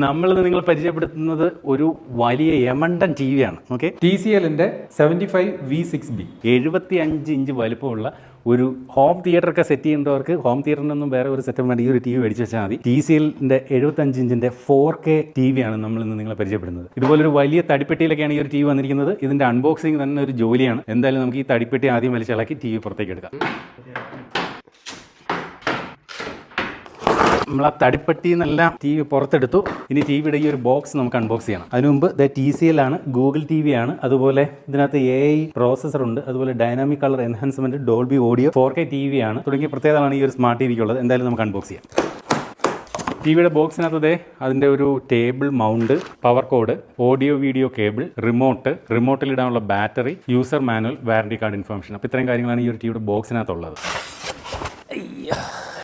നമ്മൾ നിങ്ങൾ പരിചയപ്പെടുത്തുന്നത് ഒരു വലിയ യമണ്ടൻ ടി വിയാണ്. ഓക്കെ, TCLന്റെ 75V6B 75 ഇഞ്ച് വലുപ്പമുള്ള ഒരു ഹോം തിയേറ്ററൊക്കെ സെറ്റ് ചെയ്യേണ്ടവർക്ക് ഹോം തിയേറ്ററിനൊന്നും വേറെ ഒരു സെറ്റപ്പ് വേണ്ടി ഈ ഒരു ടി വി മേടിച്ച് വെച്ചാൽ മതി. TCLന്റെ 75 ഇഞ്ചിന്റെ 4K ടി വിയാണ് നമ്മൾ ഇന്ന് നിങ്ങളെ പരിചയപ്പെടുന്നത്. ഇതുപോലൊരു വലിയ തടിപ്പെട്ടിയിലൊക്കെയാണ് ഈ ഒരു ടി വി വന്നിരിക്കുന്നത്. ഇതിന്റെ അൺബോക്സിംഗ് തന്നെ ഒരു ജോലിയാണ്. എന്തായാലും നമുക്ക് ഈ തടിപ്പെട്ടി ആദ്യം വലിച്ചിളക്കി ടി വി പുറത്തേക്ക് എടുക്കാം. നമ്മൾ ആ തടിപ്പെട്ടി എന്നെല്ലാം ടി വി പുറത്തെടുത്തു. ഇനി ടി വിയുടെ ഈ ഒരു ബോക്സ് നമുക്ക് അൺബോക്സ് ചെയ്യണം. അതിനു മുമ്പ് TCL ആണ്, ഗൂഗിൾ TV ആണ്, അതുപോലെ ഇതിനകത്ത് AI പ്രോസസർ ഉണ്ട്, അതുപോലെ dynamic colour enhancement, Dolby audio, 4K TV ആണ് തുടങ്ങിയ പ്രത്യേകതകളാണ് ഈ ഒരു സ്മാർട്ട് ടി വിക്ക് ഉള്ളത്. എന്തായാലും നമുക്ക് അൺബോക്സ് ചെയ്യാം. ടി വിയുടെ ബോക്സിനകത്ത് അതിൻ്റെ ഒരു table mount, power cord, audio video cable, റിമോട്ടിലിടാനുള്ള battery, user manual, warranty card information. അപ്പോൾ ഇത്രയും കാര്യങ്ങളാണ് ഈ ഒരു ടി വിയുടെ ബോക്സിനകത്തുള്ളത്.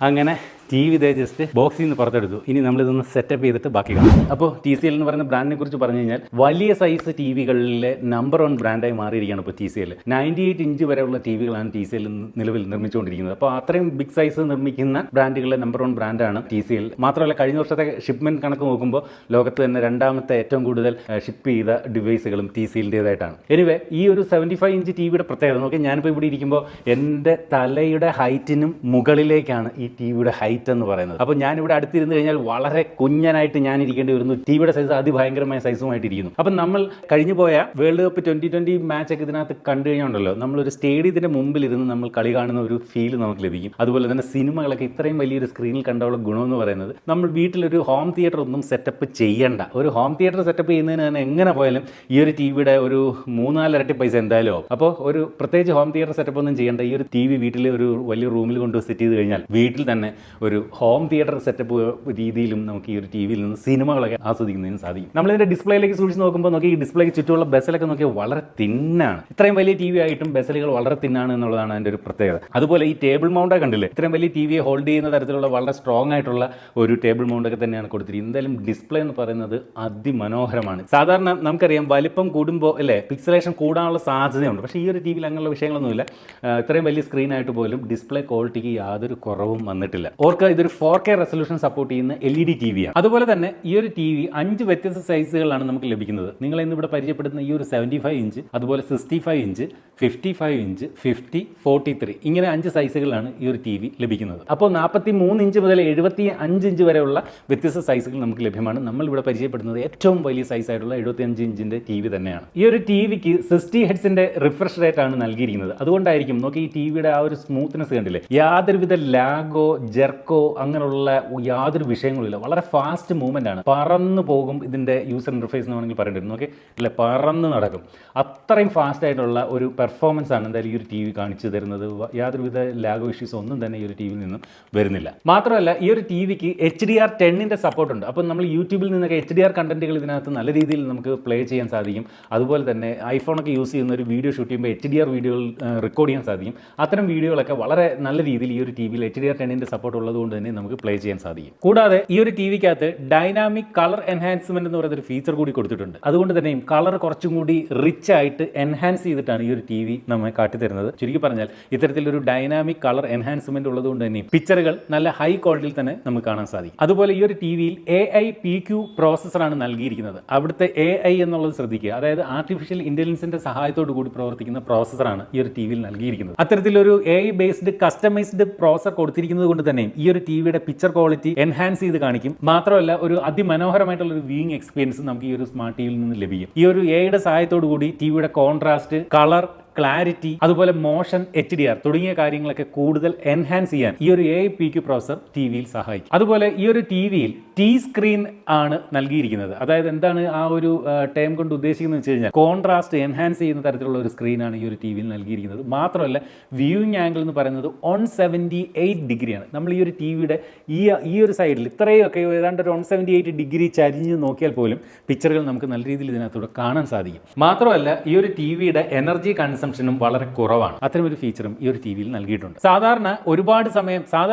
അങ്ങനെ ടി വി ഇതേ ജസ്റ്റ് ബോക്സിൽ നിന്ന് പുറത്തെടുത്തു. ഇനി നമ്മളിതൊന്ന് സെറ്റപ്പ് ചെയ്തിട്ട് ബാക്കി കാണാം. അപ്പോൾ TCL എന്ന് പറയുന്ന ബ്രാൻഡിനെ കുറിച്ച് പറഞ്ഞു കഴിഞ്ഞാൽ വലിയ സൈസ് ടി വികളിലെ നമ്പർ 1 ബ്രാൻഡായി മാറിയിരിക്കുകയാണ് ഇപ്പോൾ TCL. 98 ഇഞ്ച് വരെയുള്ള ടി വികളാണ് TCL നിലവിൽ നിർമ്മിച്ചുകൊണ്ടിരിക്കുന്നത്. അപ്പോൾ അത്രയും ബിഗ് സൈസ് നിർമ്മിക്കുന്ന ബ്രാൻഡുകളിലെ നമ്പർ 1 ബ്രാൻഡാണ് TCL. മാത്രമല്ല കഴിഞ്ഞ വർഷത്തെ ഷിപ്മെൻറ്റ് കണക്ക് നോക്കുമ്പോൾ ലോകത്ത് തന്നെ രണ്ടാമത്തെ ഏറ്റവും കൂടുതൽ ഷിപ്പ് ചെയ്ത ഡിവൈസുകളും TCLൻ്റേതായിട്ടാണ്. എനിവേ ഈ ഒരു 75 ഇഞ്ച് ടി വിയുടെ പ്രത്യേകത നോക്കി, ഞാനിപ്പോൾ ഇവിടെ ഇരിക്കുമ്പോൾ എൻ്റെ തലയുടെ ഹൈറ്റിനും മുകളിലേക്കാണ് ഈ ടി വിയുടെ ഹൈറ്റ് എന്ന് പറയുന്നത്. അപ്പോൾ ഞാനിവിടെ അടുത്തിരുന്ന് കഴിഞ്ഞാൽ വളരെ കുഞ്ഞനായിട്ട് ഞാൻ ഇരിക്കേണ്ടി വരുന്നു. ടി വിയുടെ സൈസ് അതിഭയങ്കരമായ സൈസുമായിട്ടിരിക്കുന്നു. അപ്പം നമ്മൾ കഴിഞ്ഞു പോയ വേൾഡ് കപ്പ് 2020 മാച്ചൊക്കെ ഇതിനകത്ത് കണ്ടു കഴിഞ്ഞുണ്ടല്ലോ, നമ്മളൊരു സ്റ്റേഡിയത്തിൻ്റെ മുമ്പിലിരുന്ന് നമ്മൾ കളി കാണുന്ന ഒരു ഫീൽ നമുക്ക് ലഭിക്കും. അതുപോലെ തന്നെ സിനിമകളൊക്കെ ഇത്രയും വലിയൊരു സ്ക്രീനിൽ കണ്ടുള്ള ഗുണമെന്ന് പറയുന്നത് നമ്മൾ വീട്ടിലൊരു ഹോം തിയേറ്റർ ഒന്നും സെറ്റപ്പ് ചെയ്യേണ്ട. ഒരു ഹോം തിയേറ്റർ സെറ്റപ്പ് ചെയ്യുന്നതിന് തന്നെ എങ്ങനെ പോയാലും ഈ ഒരു ടി വിയുടെ ഒരു 3-4 ഇരട്ടി പൈസ എന്തായാലും ആവും. അപ്പോൾ ഒരു പ്രത്യേകിച്ച് ഹോം തിയേറ്റർ സെറ്റപ്പ് ഒന്നും ചെയ്യേണ്ട. ഈ ഒരു ടി വി വീട്ടിൽ ഒരു വലിയ റൂമിൽ കൊണ്ട് സെറ്റ് ചെയ്ത് കഴിഞ്ഞാൽ വീട്ടിൽ തന്നെ ഒരു ഹോം തിയേറ്റർ സെറ്റപ്പ് രീതിയിലും നമുക്ക് ഈ ഒരു ടി വിയിൽ നിന്ന് സിനിമകളൊക്കെ ആസ്വദിക്കുന്നതിന് സാധിക്കും. നമ്മളിതിൻ്റെ ഡിസ്പ്ലേയിലേക്ക് സൂക്ഷിച്ച് നോക്കുമ്പോൾ നോക്കി ഈ ഡിസ്പ്ലേക്ക് ചുറ്റുമുള്ള ബെസലൊക്കെ നോക്കിയാൽ വളരെ തിന്നാണ്. ഇത്രയും വലിയ ടി വി ആയിട്ടും ബെസലുകൾ വളരെ തിന്നാണ് എന്നുള്ളതാണ് അതിൻ്റെ ഒരു പ്രത്യേകത. അതുപോലെ ഈ ടേബിൾ മൗണ്ട് കണ്ടില്ലേ, ഇത്രയും വലിയ ടി വിയെ ഹോൾഡ് ചെയ്യുന്ന തരത്തിലുള്ള വളരെ സ്ട്രോങ് ആയിട്ടുള്ള ഒരു ടേബിൾ മൗണ്ടൊക്കെ തന്നെയാണ് കൊടുത്തിരിക്കുന്നത്. എന്തായാലും ഡിസ്പ്ലേ എന്ന് പറയുന്നത് അതിമനോഹരമാണ്. സാധാരണ നമുക്കറിയാം വലിപ്പം കൂടുമ്പോൾ അല്ലേ പിക്സലേഷൻ കൂടാനുള്ള സാധ്യതയുണ്ട്. പക്ഷേ ഈ ഒരു ടി വിയിൽ അങ്ങനെയുള്ള വിഷയങ്ങളൊന്നുമില്ല. ഇത്രയും വലിയ സ്ക്രീനായിട്ട് പോലും ഡിസ്പ്ലേ ക്വാളിറ്റിക്ക് യാതൊരു കുറവും വന്നിട്ടില്ല. ഓർക്കുക, ഇതൊരു 4K റെസൊല്യൂഷൻ സപ്പോർട്ട് ചെയ്യുന്ന LED TV ആണ്. അതുപോലെ തന്നെ ഈ ഒരു ടി വി 5 വ്യത്യസ്ത സൈസുകളാണ് നമുക്ക് ലഭിക്കുന്നത്. നിങ്ങൾ ഇന്നിവിടെ പരിചയപ്പെടുന്ന ഈ ഒരു 75 ഇഞ്ച്, അതുപോലെ 65 ഇഞ്ച്, 55 ഇഞ്ച്, 50, 43 ഇങ്ങനെ 5 സൈസുകളാണ് ഈ ഒരു ടി വി ലഭിക്കുന്നത്. അപ്പോൾ 43 ഇഞ്ച് മുതൽ 75 ഇഞ്ച് വരെയുള്ള വ്യത്യസ്ത സൈസുകൾ നമുക്ക് ലഭ്യമാണ്. നമ്മളിവിടെ പരിചയപ്പെടുന്നത് ഏറ്റവും വലിയ സൈസായിട്ടുള്ള 75 ഇഞ്ചിൻ്റെ ടി വി തന്നെയാണ്. ഈ ഒരു ടി വിക്ക് 60 ഹെർട്സിൻ്റെ റിഫ്രഷ് റേറ്റ് ആണ് നൽകിയിരിക്കുന്നത്. അതുകൊണ്ടായിരിക്കും നോക്കി ഈ ടി വിയുടെ ആ ഒരു സ്മൂത്ത്നെസ് കണ്ടില്ലേ, യാതൊരുവിധ ലാഗോ ജെർക്കോ അങ്ങനെയുള്ള യാതൊരു വിഷയങ്ങളില്ല. വളരെ ഫാസ്റ്റ് മൂവ്മെന്റ് ആണ്. പറന്ന് പോകും ഇതിന്റെ യൂസർ ഇന്റർഫേസ് എന്ന് വേണമെങ്കിൽ പറയേണ്ടി ഓക്കെ അല്ലെ, പറന്ന് നടക്കും. അത്രയും ഫാസ്റ്റ് ആയിട്ടുള്ള ഒരു പെർഫോമൻസ് ആണ് എന്തായാലും ഈ ഒരു ടി വി കാണിച്ചു തരുന്നത്. യാതൊരുവിധ ലാഗോ ഇഷ്യൂസ് ഒന്നും തന്നെ ഈ ഒരു ടി വിയിൽ നിന്നും വരുന്നില്ല. മാത്രമല്ല ഈ ഒരു ടി വിക്ക് HDR10 സപ്പോർട്ട് ഉണ്ട്. അപ്പം നമ്മൾ യൂട്യൂബിൽ നിന്നൊക്കെ HDR കണ്ടന്റുകൾ ഇതിനകത്ത് നല്ല രീതിയിൽ നമുക്ക് പ്ലേ ചെയ്യാൻ സാധിക്കും. അതുപോലെ തന്നെ ഐഫോണൊക്കെ യൂസ് ചെയ്യുന്ന ഒരു വീഡിയോ ഷൂട്ട് ചെയ്യുമ്പോൾ HDR വീഡിയോകൾ റെക്കോർഡ് ചെയ്യാൻ സാധിക്കും. അത്തരം വീഡിയോകളൊക്കെ വളരെ നല്ല രീതിയിൽ ഈ ഒരു ടി വിയിൽ HDR10 സപ്പോർട്ട് ഉള്ളതുകൊണ്ട് തന്നെ നമുക്ക് പ്ലേ ചെയ്യാൻ സാധിക്കും. കൂടാതെ ഈ ഒരു ടി വിക്കകത്ത് ഡൈനാമിക് കളർ എൻഹാൻസ്മെന്റ് എന്ന് പറയുന്ന ഒരു ഫീച്ചർ കൂടി കൊടുത്തിട്ടുണ്ട്. അതുകൊണ്ട് തന്നെയും കളർ കുറച്ചും കൂടി റിച്ച് ആയിട്ട് എൻഹാൻസ് ചെയ്തിട്ടാണ് ഈ ഒരു ടി വി നമ്മെ കാട്ടിത്തരുന്നത്. ചുരുക്കി പറഞ്ഞാൽ ഇത്തരത്തിലൊരു ഡൈനാമിക് കളർ എൻഹാൻസ്മെന്റ് ഉള്ളതുകൊണ്ട് തന്നെയും പിക്ചറുകൾ നല്ല ഹൈ ക്വാളിറ്റിയിൽ തന്നെ നമുക്ക് കാണാൻ സാധിക്കും. അതുപോലെ ഈ ഒരു ടി വിയിൽ AI PQ പ്രോസസ്സറാണ് നൽകിയിരിക്കുന്നത്. അവിടുത്തെ AI എന്നുള്ളത് ശ്രദ്ധിക്കുക, അതായത് ആർട്ടിഫിഷ്യൽ ഇന്റലിജൻസിന്റെ സഹായത്തോടു കൂടി പ്രവർത്തിക്കുന്ന പ്രോസസ്സറാണ് ഈ ഒരു ടി വിയിൽ നൽകിയിരിക്കുന്നത്. അത്തരത്തിലൊരു AI ബേസ്ഡ് കസ്റ്റമൈസ്ഡ് പ്രോസസർ കൊടുത്തിരിക്കുന്നത് കൊണ്ട് തന്നെയും ഈ ഒരു ടി വിയുടെ പിക്ചർ ക്വാളിറ്റി എൻഹാൻസ് ചെയ്ത് കാണിക്കും. മാത്രമല്ല ഒരു അതിമനോഹരമായിട്ടുള്ള ഒരു വ്യൂയിങ് എക്സ്പീരിയൻസ് നമുക്ക് ഈ ഒരു സ്മാർട്ട് ടിവിയിൽ നിന്ന് ലഭിക്കും. ഈ ഒരു AI സഹായത്തോടു കൂടി ടിവിയുടെ കോൺട്രാസ്റ്റ്, കളർ, ക്ലാരിറ്റി, അതുപോലെ മോഷൻ, HDR തുടങ്ങിയ കാര്യങ്ങളൊക്കെ കൂടുതൽ എൻഹാൻസ് ചെയ്യാൻ ഈ ഒരു AI PQ പ്രോസസർ ടി വിയിൽ സഹായിക്കും. അതുപോലെ ഈ ഒരു ടി വിയിൽ T സ്ക്രീൻ ആണ് നൽകിയിരിക്കുന്നത്. അതായത് എന്താണ് ആ ഒരു ടൈം കൊണ്ട് ഉദ്ദേശിക്കുന്നത് വെച്ച് കഴിഞ്ഞാൽ കോൺട്രാസ്റ്റ് എൻഹാൻസ് ചെയ്യുന്ന തരത്തിലുള്ള ഒരു സ്ക്രീനാണ് ഈ ഒരു ടി വിയിൽ നൽകിയിരിക്കുന്നത്. മാത്രമല്ല വ്യൂയിങ് ആംഗിൾ എന്ന് പറയുന്നത് 178 ഡിഗ്രിയാണ്. നമ്മൾ ഈ ഒരു ടി വിയുടെ ഈ ഒരു സൈഡിൽ ഇത്രയൊക്കെ ഏതാണ്ട് ഒരു 178 ഡിഗ്രി ചരിഞ്ഞ് നോക്കിയാൽ പോലും പിക്ചറുകൾ നമുക്ക് നല്ല രീതിയിൽ ഇതിനകത്തൂടെ കാണാൻ സാധിക്കും. മാത്രമല്ല ഈ ഒരു ടി വിയുടെ എനർജി കൺസംപ്ഷൻ കൺസംഷനും വളരെ കുറവാണ്. അത്തരം ഒരു ഫീച്ചറും ഈ ഒരു ടി വിയിൽ നൽകിയിട്ടുണ്ട്. സാധാരണ ഒരുപാട്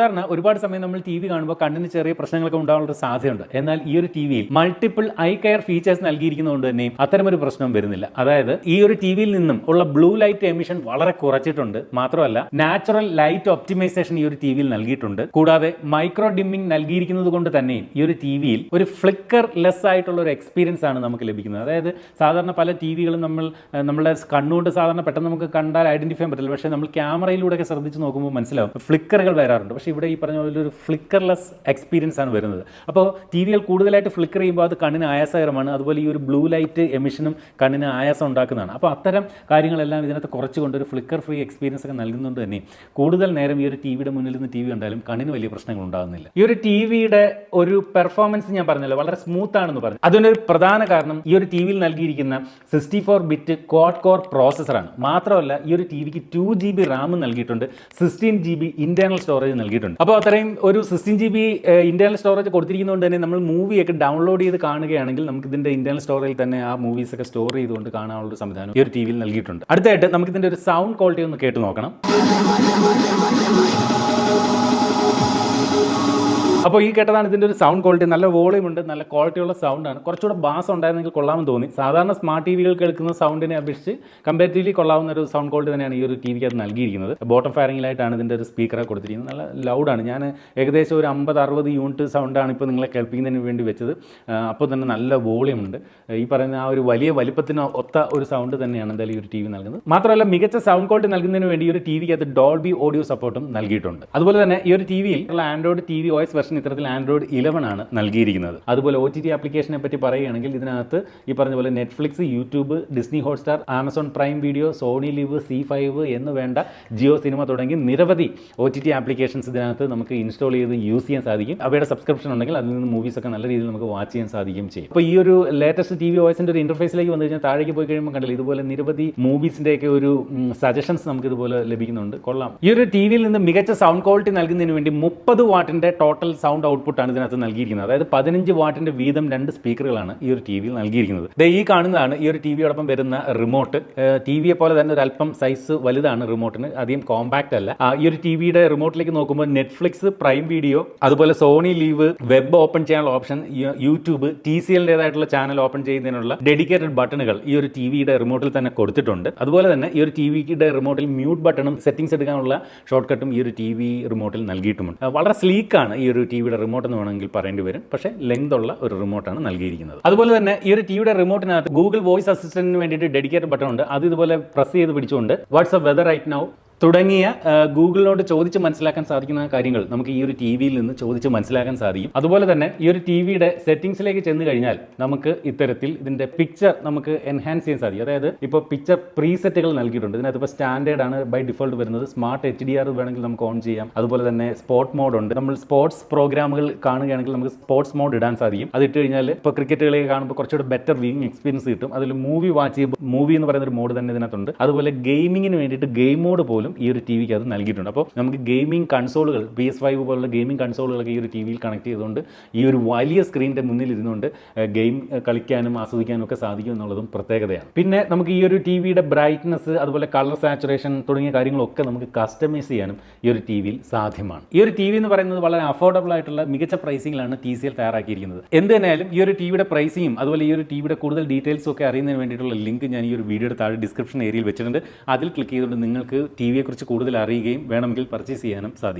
സമയം നമ്മൾ ടി വി കാണുമ്പോൾ കണ്ണിന് ചെറിയ പ്രശ്നങ്ങളൊക്കെ ഉണ്ടാകാനുള്ള സാധ്യതയുണ്ട്. എന്നാൽ ഈ ഒരു ടി വിയിൽ മൾട്ടിപ്പിൾ ഐ കെയർ ഫീച്ചേഴ്സ് നൽകിയിരിക്കുന്നതുകൊണ്ട് തന്നെയും അത്തരമൊരു പ്രശ്നം വരുന്നില്ല. അതായത് ഈ ഒരു ടി വിയിൽ നിന്നും ഉള്ള ബ്ലൂ ലൈറ്റ് എമിഷൻ വളരെ കുറച്ചിട്ടുണ്ട്. മാത്രമല്ല നാച്ചുറൽ ലൈറ്റ് ഒപ്റ്റിമൈസേഷൻ ഈ ഒരു ടി വിയിൽ നൽകിയിട്ടുണ്ട്. കൂടാതെ മൈക്രോ ഡിമ്മിംഗ് നൽകിയിരിക്കുന്നത് കൊണ്ട് തന്നെയും ഈ ഒരു ടി വിയിൽ ഒരു ഫ്ലിക്കർ ലെസ് ആയിട്ടുള്ള ഒരു എക്സ്പീരിയൻസ് ആണ് നമുക്ക് ലഭിക്കുന്നത്. അതായത് സാധാരണ പല ടി വികളും നമ്മുടെ കണ്ണുകൊണ്ട് സാധാരണ പെട്ടെന്ന് നമുക്ക് കണ്ടാൽ ഐഡന്റിഫൈ ചെയ്യാൻ പറ്റില്ല. പക്ഷേ നമ്മൾ ക്യാമറയിലൂടെയൊക്കെ ശ്രദ്ധിച്ച് നോക്കുമ്പോൾ മനസ്സിലാവും ഫ്ലിക്കറുകൾ വരാറുണ്ട്. പക്ഷേ ഇവിടെ ഈ പറഞ്ഞ പോലെ ഒരു ഫ്ലിക്കർലെസ് എക്സ്പീരിയൻസ് ആണ് വരുന്നത്. അപ്പോൾ ടി വികൾ കൂടുതലായിട്ട് ഫ്ലിക്കർ ചെയ്യുമ്പോൾ അത് കണ്ണിന് ആയാസകരമാണ്. അതുപോലെ ഈ ഒരു ബ്ലൂ ലൈറ്റ് എമിഷനും കണ്ണിന് ആയാസം ഉണ്ടാക്കുന്നതാണ്. അപ്പോൾ അത്തരം കാര്യങ്ങളെല്ലാം ഇതിനകത്ത് കുറച്ചുകൊണ്ട് ഒരു ഫ്ലിക്കർ ഫ്രീ എക്സ്പീരിയൻസ് ഒക്കെ നൽകുന്നുണ്ട് തന്നെ കൂടുതൽ നേരം ഈ ഒരു ടി വിയുടെ മുന്നിൽ നിന്ന് ടി വി കണ്ടാലും കണ്ണിന് വലിയ പ്രശ്നങ്ങൾ ഉണ്ടാകുന്നില്ല. ഈ ഒരു ടി വിയുടെ ഒരു പെർഫോമൻസ് ഞാൻ പറഞ്ഞല്ലോ വളരെ സ്മൂത്ത് ആണെന്ന് പറഞ്ഞു. അതിനൊരു പ്രധാന കാരണം ഈ ഒരു ടി വിയിൽ നൽകിയിരിക്കുന്ന 64 ബിറ്റ് ക്വാഡ് കോർ പ്രോസസ്സറാണ്. മാത്രമല്ല ഈ ഒരു ടി വിക്ക് 2 GB റാം നൽകിയിട്ടുണ്ട്, 16 GB ഇന്റേണൽ സ്റ്റോറേജ് നൽകിയിട്ടുണ്ട്. അപ്പോൾ അത്രയും ഒരു 16 GB ഇന്റേണൽ സ്റ്റോറേജ് കൊടുത്തിരിക്കുന്നതുകൊണ്ട് തന്നെ നമ്മൾ മൂവിയൊക്കെ ഡൗൺലോഡ് ചെയ്ത് കാണുകയാണെങ്കിൽ നമുക്ക് ഇതിന്റെ ഇന്റേണൽ സ്റ്റോറേജിൽ തന്നെ ആ മൂവീസ് ഒക്കെ സ്റ്റോർ ചെയ്തുകൊണ്ട് കാണാനുള്ള ഒരു സംവിധാനം ഈ ഒരു ടി വിയിൽ നൽകിയിട്ടുണ്ട്. അടുത്തായിട്ട് നമുക്ക് ഇതിന്റെ ഒരു സൗണ്ട് ക്വാളിറ്റി ഒന്ന് കേട്ട് നോക്കണം. അപ്പോൾ ഈ കേട്ടതാണ് ഇതിൻ്റെ ഒരു സൗണ്ട് ക്വാളിറ്റി. നല്ല വോളിയം ഉണ്ട്, നല്ല ക്വാളിറ്റിയുള്ള സൗണ്ടാണ്. കുറച്ചുകൂടെ ബാസ് ഉണ്ടായിരുന്നെങ്കിൽ കൊള്ളാമെന്ന് തോന്നി. സാധാരണ സ്മാർട്ട് ടി വികൾ കേൾക്കുന്ന സൗണ്ടിനെ അപേക്ഷിച്ച് കമ്പാരിറ്റീവ്ലി കൊള്ളാവുന്ന ഒരു സൗണ്ട് ക്വാളിറ്റി തന്നെയാണ് ഈ ഒരു ടി വിക്ക് അത് നൽകിയിരിക്കുന്നത്. ബോട്ടം ഫയറിംഗിലായിട്ടാണ് ഇതിൻ്റെ ഒരു സ്പീക്കറെ കൊടുത്തിരിക്കുന്നത്. നല്ല ലൗഡാണ്. ഞാൻ ഏകദേശം ഒരു 50-60 യൂണിറ്റ് സൗണ്ടാണ് ഇപ്പോൾ നിങ്ങളെ കേൾപ്പിക്കുന്നതിന് വേണ്ടി വെച്ചത്. അപ്പോൾ തന്നെ നല്ല വോളിയം ഉണ്ട്. ഈ പറയുന്ന ആ ഒരു വലിയ വലിപ്പത്തിന് ഒത്ത ഒരു സൗണ്ട് തന്നെയാണ് എന്തായാലും ഈ ഒരു ടി വി നൽകുന്നത്. മാത്രമല്ല മികച്ച സൗണ്ട് ക്വാളിറ്റി നൽകുന്നതിന് വേണ്ടി ഈ ഒരു ടി വിക്ക് അത് ഡോൾബി ഓഡിയോ സപ്പോർട്ടും നൽകിയിട്ടുണ്ട്. അതുപോലെ തന്നെ ഈ ഒരു ടി വിയിൽ ഉള്ള Android TV OS version ഇത്തരത്തിൽ ആൻഡ്രോയിഡ് 11 ആണ് നൽകിയിരിക്കുന്നത്. അതുപോലെ OTT ആപ്ലിക്കേഷനെ പറ്റി പറയുകയാണെങ്കിൽ ഇതിനകത്ത് ഈ പറഞ്ഞ പോലെ Netflix, YouTube, Disney Hotstar, Amazon Prime video, Sony Liv, C5 എന്ന് വേണ്ട ജിയോ സിനിമ തുടങ്ങി നിരവധി OTT ആപ്ലിക്കേഷൻസ് ഇതിനകത്ത് നമുക്ക് ഇൻസ്റ്റാൾ ചെയ്ത് യൂസ് ചെയ്യാൻ സാധിക്കും. അവയുടെ സബ്സ്ക്രിപ്ഷൻ ഉണ്ടെങ്കിൽ അതിൽ നിന്ന് മൂവീസ് ഒക്കെ നല്ല രീതിയിൽ നമുക്ക് വാച്ച് ചെയ്യാൻ സാധിക്കും ചെയ്യും. അപ്പോൾ ഈ ഒരു ലേറ്റസ്റ്റ് TV OSന്റെ ഒരു ഇന്റർഫേസിലേക്ക് വന്നു കഴിഞ്ഞാൽ താഴേക്ക് പോയി കഴിയുമ്പോൾ കണ്ടില്ല ഇതുപോലെ നിരവധി മൂവീസിൻ്റെയൊക്കെ ഒരു സജഷൻസ് നമുക്ക് ഇതുപോലെ ലഭിക്കുന്നുണ്ട്. കൊള്ളാം. ഈ ഒരു ടി വിയിൽ നിന്ന് മികച്ച സൗണ്ട് ക്വാളിറ്റി നൽകുന്നതിന് വേണ്ടി 30 വാട്ടിന്റെ ടോട്ടൽ സൗണ്ട് ഔട്ട്പുട്ടാണ് ഇതിനകത്ത് നൽകിയിരിക്കുന്നത്. അതായത് 15 വാട്ടിന്റെ വീതം 2 സ്പീക്കറുകളാണ് ഈ ഒരു ടി വിയിൽ നൽകിയിരിക്കുന്നത്. ഈ കാണുന്നതാണ് ഈ ഒരു ടി വിയോടൊപ്പം വരുന്ന റിമോട്ട്. ടി വിയെ പോലെ തന്നെ ഒരു അല്പം സൈസ് വലുതാണ് റിമോട്ടിന്, അധികം കോമ്പാക്റ്റ് അല്ല. ഈ ഒരു ടി വിയുടെ റിമോട്ടിലേക്ക് നോക്കുമ്പോൾ നെറ്റ്ഫ്ലിക്സ്, പ്രൈം വീഡിയോ, അതുപോലെ സോണി ലീവ്, വെബ് ഓപ്പൺ ചെയ്യാനുള്ള ഓപ്ഷൻ, യൂട്യൂബ്, TCLൻ്റെതായിട്ടുള്ള ചാനൽ ഓപ്പൺ ചെയ്യുന്നതിനുള്ള ഡെഡിക്കേറ്റഡ് ബട്ടണുകൾ ഈ ഒരു ടി വിയുടെ റിമോട്ടിൽ തന്നെ കൊടുത്തിട്ടുണ്ട്. അതുപോലെ തന്നെ ഈ ഒരു ടി വിയുടെ റിമോട്ടിൽ മ്യൂട്ട് ബട്ടണും സെറ്റിംഗ്സ് എടുക്കാനുള്ള ഷോർട്ട് കട്ടും ഈ ഒരു ടി വി റിമോട്ടിൽ നൽകിയിട്ടുമുണ്ട്. വളരെ സ്ലീക്കാണ് ഈ ഒരു ടി വിയുടെ റിമോട്ട് എന്ന് വേണമെങ്കിൽ പറയേണ്ടി വരും. പക്ഷേ ലെങ്ത് ഉള്ള ഒരു റിമോട്ടാണ് നൽകിയിരിക്കുന്നത്. അതുപോലെ തന്നെ ഈ ഒരു ടിവിയുടെ റിമോട്ടിനകത്ത് ഗൂഗിൾ വോയിസ് അസിസ്റ്റന്റിന് വേണ്ടിയിട്ട് ഡെഡിക്കേറ്റഡ് ബട്ടൺ ഉണ്ട്. അത് ഇതുപോലെ പ്രസ് ചെയ്ത് പിടിച്ചുകൊണ്ട് വാട്സ്ആപ്പ് വെദർ റൈറ്റ് നൗ തുടങ്ങിയ ഗൂഗിളിനോട് ചോദിച്ച് മനസ്സിലാക്കാൻ സാധിക്കുന്ന കാര്യങ്ങൾ നമുക്ക് ഈ ഒരു ടി വിയിൽ നിന്ന് ചോദിച്ച് മനസ്സിലാക്കാൻ സാധിക്കും. അതുപോലെ തന്നെ ഈ ഒരു ടി വിയുടെ സെറ്റിംഗ്സിലേക്ക് ചെന്ന് കഴിഞ്ഞാൽ നമുക്ക് ഇത്തരത്തിൽ ഇതിന്റെ പിക്ചർ നമുക്ക് എൻഹാൻസ് ചെയ്യാൻ സാധിക്കും. അതായത് ഇപ്പോൾ പിക്ചർ പ്രീസെറ്റുകൾ നൽകിയിട്ടുണ്ട്. ഇതിനകത്ത് ഇപ്പോൾ സ്റ്റാൻഡേർഡ് ആണ് ബൈ ഡിഫോൾട്ട് വരുന്നത്. സ്മാർട്ട് HDR വേണമെങ്കിൽ നമുക്ക് ഓൺ ചെയ്യാം. അതുപോലെ തന്നെ സ്പോർട്ട് മോഡ് ഉണ്ട്. നമ്മൾ സ്പോർട്സ് പ്രോഗ്രാമുകൾ കാണുകയാണെങ്കിൽ നമുക്ക് സ്പോർട്സ് മോഡ് ഇടാൻ സാധിക്കും. അത് ഇട്ട് കഴിഞ്ഞാൽ ഇപ്പോൾ ക്രിക്കറ്റുകളൊക്കെ കാണുമ്പോൾ കുറച്ചുകൂടെ ബെറ്റർ വ്യൂയിങ് എക്സ്പീരിയൻസ് കിട്ടും. അതിൽ മൂവി വാച്ച് ചെയ്യുമ്പോൾ മൂവി എന്ന് പറയുന്ന ഒരു മോഡ് തന്നെ ഇതിനകത്തുണ്ട്. അതുപോലെ ഗെയിമിങ്ങിന് വേണ്ടിയിട്ട് ഗെയിം മോഡ് പോലും ഈ ഒരു ടി വിക്ക് അത് നൽകിയിട്ടുണ്ട്. അപ്പോൾ നമുക്ക് ഗെയിമിംഗ് കൺസോളുകൾ PS5 പോലുള്ള ഗെയിമിംഗ് കൺസോളുകളൊക്കെ ഈ ഒരു ടി വിയിൽ കണക്ട് ചെയ്തുകൊണ്ട് ഈ ഒരു വലിയ സ്ക്രീനിൻ്റെ മുന്നിൽ ഇരുന്നുകൊണ്ട് ഗെയിം കളിക്കാനും ആസ്വദിക്കാനും ഒക്കെ സാധിക്കും എന്നുള്ളതും പ്രത്യേകതയാണ്. പിന്നെ നമുക്ക് ഈ ഒരു ടി വിയുടെ ബ്രൈറ്റ്നസ്, അതുപോലെ കളർ സാച്ചുറേഷൻ തുടങ്ങിയ കാര്യങ്ങളൊക്കെ നമുക്ക് കസ്റ്റമൈസ് ചെയ്യാനും ഈ ഒരു ടി വിയിൽ സാധ്യമാണ്. ഈ ഒരു ടി വി എന്ന് പറയുന്നത് വളരെ അഫോർഡബിൾ ആയിട്ടുള്ള മികച്ച പ്രൈസിംഗിലാണ് TCL തയ്യാറാക്കിയിരിക്കുന്നത്. എന്ത് തന്നെയായാലും ഈ ഒരു ടി വിയുടെ പ്രൈസിങ്ങും അതുപോലെ ഈ ഒരു ടി വിയുടെ കൂടുതൽ ഡീറ്റെയിൽസും ഒക്കെ അറിയുന്നതിന് വേണ്ടിയിട്ടുള്ള ലിങ്ക് ഞാൻ ഈ ഒരു വീഡിയോയുടെ താഴെ ഡിസ്ക്രിപ്ഷൻ ഏരിയയിൽ വെച്ചിട്ടുണ്ട്. അതിൽ ക്ലിക്ക് ചെയ്തുകൊണ്ട് നിങ്ങൾക്ക് ടി വിയെക്കുറിച്ച് കൂടുതൽ അറിയുകയും വേണമെങ്കിൽ പർച്ചേസ് ചെയ്യാനും സാധിക്കും.